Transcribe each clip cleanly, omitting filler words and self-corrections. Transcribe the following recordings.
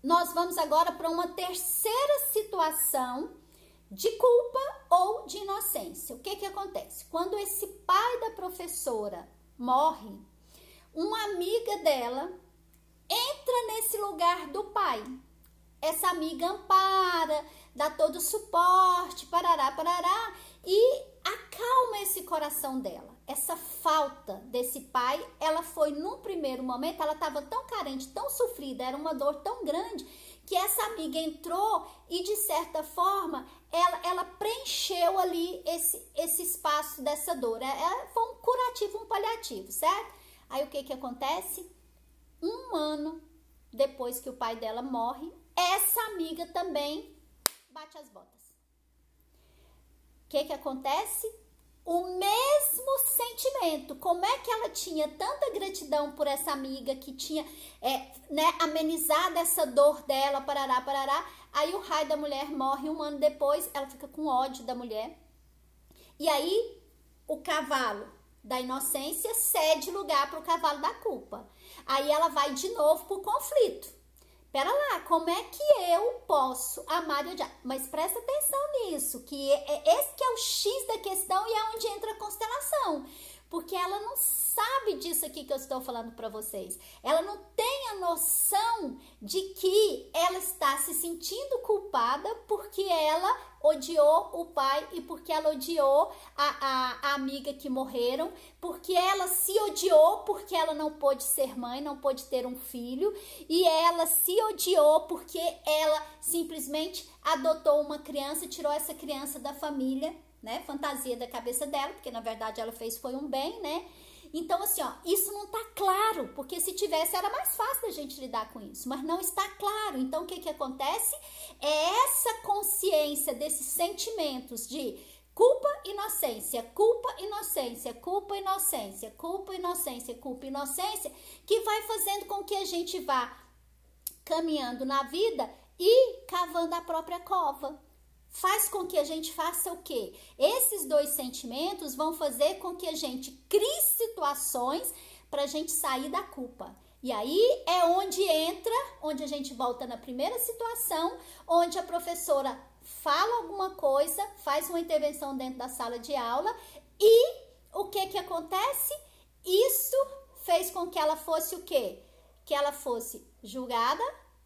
nós vamos agora para uma terceira situação de culpa ou de inocência. O que que acontece? Quando esse pai da professora morre, uma amiga dela entra nesse lugar do pai. Essa amiga ampara, dá todo o suporte, parará, parará, e acalma esse coração dela. Essa falta desse pai, ela foi num primeiro momento, ela estava tão carente, tão sofrida, era uma dor tão grande, que essa amiga entrou e, de certa forma, ela preencheu ali esse espaço dessa dor. Foi um curativo, um paliativo, certo? Aí o que que acontece? Um ano depois que o pai dela morre, essa amiga também bate as botas. O que que acontece? O mesmo sentimento. Como é que ela tinha tanta gratidão por essa amiga que tinha amenizado essa dor dela, parará, parará. Aí o raio da mulher morre um ano depois, ela fica com ódio da mulher. E aí o cavalo da inocência cede lugar para o cavalo da culpa. Aí ela vai de novo para o conflito. Pera lá, como é que eu posso amar e odiar? Mas presta atenção nisso, que esse que é o X da questão e é onde entra a constelação. Porque ela não sabe disso aqui que eu estou falando para vocês. Ela não tem a noção de que ela está se sentindo culpada porque ela odiou o pai e porque ela odiou a amiga que morreram, porque ela se odiou porque ela não pôde ser mãe, não pôde ter um filho, e ela se odiou porque ela simplesmente adotou uma criança, tirou essa criança da família, né, fantasia da cabeça dela, porque na verdade ela fez foi um bem, né? Então assim, ó, isso não tá claro, porque se tivesse era mais fácil da gente lidar com isso, mas não está claro. Então o que que acontece? É essa consciência desses sentimentos de culpa, inocência, culpa, inocência, culpa, inocência, culpa, inocência, culpa, inocência, que vai fazendo com que a gente vá caminhando na vida e cavando a própria cova. Faz com que a gente faça o quê? Esses dois sentimentos vão fazer com que a gente crie situações para a gente sair da culpa. E aí é onde entra, onde a gente volta na primeira situação, onde a professora fala alguma coisa, faz uma intervenção dentro da sala de aula e o que que acontece? Isso fez com que ela fosse o quê? Que ela fosse julgada,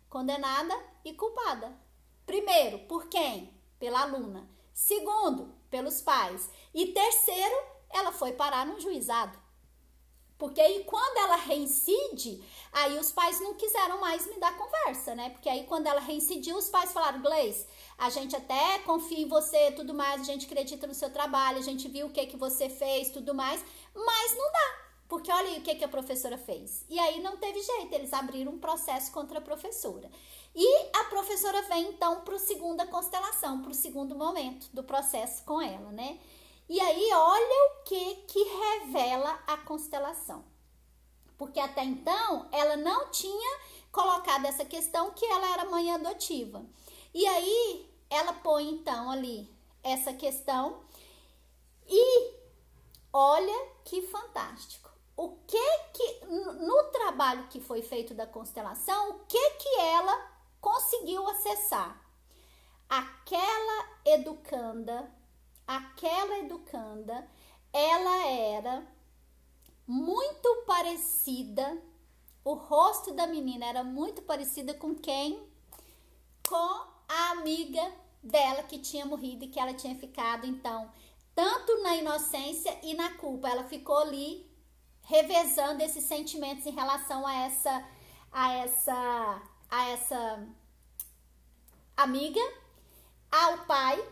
condenada e culpada. Primeiro, por quem? Pela aluna. Segundo, pelos pais. E terceiro, ela foi parar no juizado. Porque aí quando ela reincide, aí os pais não quiseram mais me dar conversa, né? Porque aí quando ela reincidiu, os pais falaram: Gleice, a gente até confia em você, tudo mais, a gente acredita no seu trabalho, a gente viu o que que você fez, tudo mais, mas não dá. Porque olha aí o que que a professora fez. E aí não teve jeito, eles abriram um processo contra a professora. E a professora vem então para a segunda constelação, para o segundo momento do processo com ela, né? E aí olha o que revela a constelação. Porque até então ela não tinha colocado essa questão que ela era mãe adotiva. E aí ela põe então ali essa questão e olha que fantástico. O que no trabalho que foi feito da constelação, o que ela conseguiu acessar? Aquela educanda, ela era muito parecida, o rosto da menina era muito parecida com quem? Com a amiga dela que tinha morrido e que ela tinha ficado, então, tanto na inocência e na culpa. Ela ficou ali revezando esses sentimentos em relação a essa amiga, ao pai,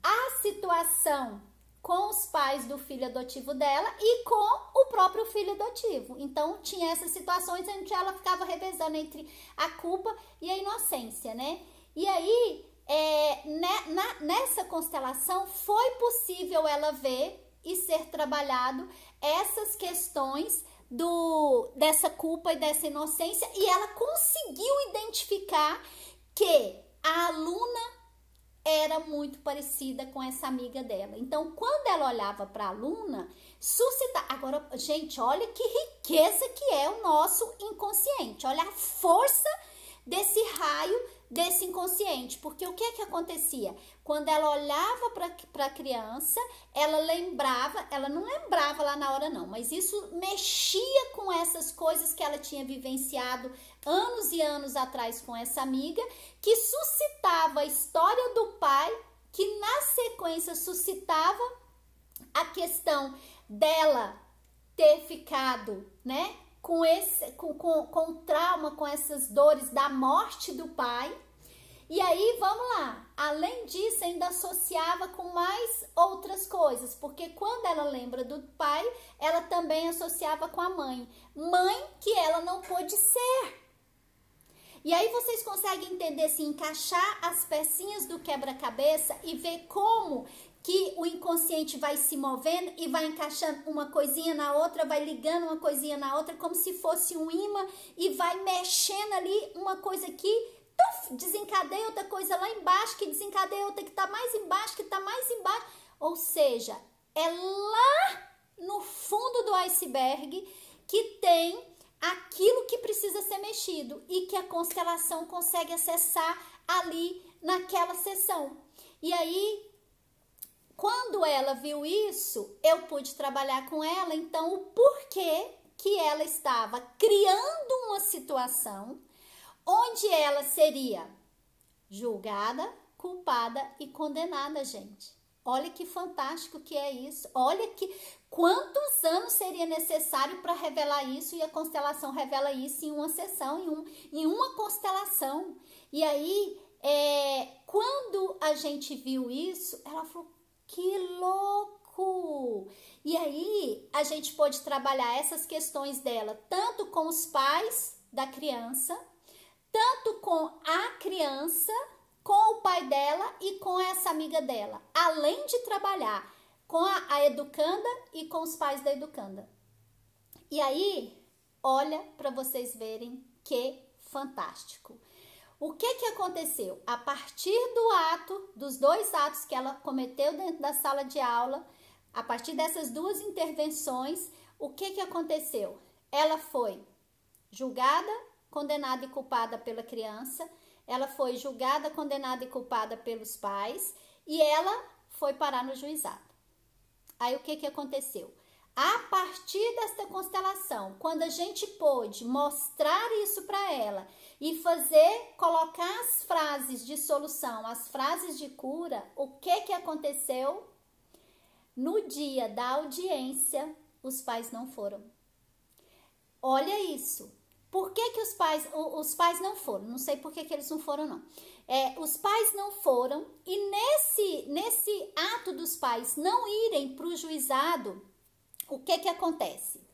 a situação com os pais do filho adotivo dela e com o próprio filho adotivo. Então, tinha essas situações onde ela ficava revezando entre a culpa e a inocência, né? E aí, nessa constelação, foi possível ela ver e ser trabalhado essas questões dessa culpa e dessa inocência, e ela conseguiu identificar que a aluna era muito parecida com essa amiga dela. Então, quando ela olhava para a aluna, suscitava... Agora, gente, olha que riqueza que é o nosso inconsciente. Olha a força desse raio desse inconsciente, porque o que acontecia? Quando ela olhava para a criança, ela lembrava, ela não lembrava lá na hora não, mas isso mexia com essas coisas que ela tinha vivenciado anos e anos atrás com essa amiga, que suscitava a história do pai, que na sequência suscitava a questão dela ter ficado, né, com trauma, com essas dores da morte do pai. E aí, vamos lá, além disso, ainda associava com mais outras coisas, porque quando ela lembra do pai, ela também associava com a mãe que ela não pôde ser. E aí vocês conseguem entender, assim, encaixar as pecinhas do quebra-cabeça e ver como que o inconsciente vai se movendo e vai encaixando uma coisinha na outra, vai ligando uma coisinha na outra, como se fosse um imã, e vai mexendo ali uma coisa aqui, desencadeia outra coisa lá embaixo, que desencadeia outra que tá mais embaixo, que tá mais embaixo. Ou seja, é lá no fundo do iceberg que tem aquilo que precisa ser mexido e que a constelação consegue acessar ali naquela sessão. E aí, quando ela viu isso, eu pude trabalhar com ela, então, o porquê que ela estava criando uma situação onde ela seria julgada, culpada e condenada, gente. Olha que fantástico que é isso. Olha que quantos anos seria necessário para revelar isso, e a constelação revela isso em uma sessão, em uma constelação. E aí, quando a gente viu isso, ela falou, que louco! E aí, a gente pôde trabalhar essas questões dela, tanto com os pais da criança, tanto com a criança, com o pai dela e com essa amiga dela, além de trabalhar com a educanda e com os pais da educanda. E aí, olha para vocês verem que fantástico. O que aconteceu? A partir dos dois atos que ela cometeu dentro da sala de aula, a partir dessas duas intervenções, o que aconteceu? Ela foi julgada, condenada e culpada pela criança, ela foi julgada, condenada e culpada pelos pais, e ela foi parar no juizado. Aí o que aconteceu? A partir desta constelação, quando a gente pôde mostrar isso para ela e colocar as frases de solução, as frases de cura, o que aconteceu? No dia da audiência, os pais não foram. Olha isso. Por que os pais não foram? Não sei por que eles não foram, não. Os pais não foram, e nesse ato dos pais não irem para o juizado, o que acontece?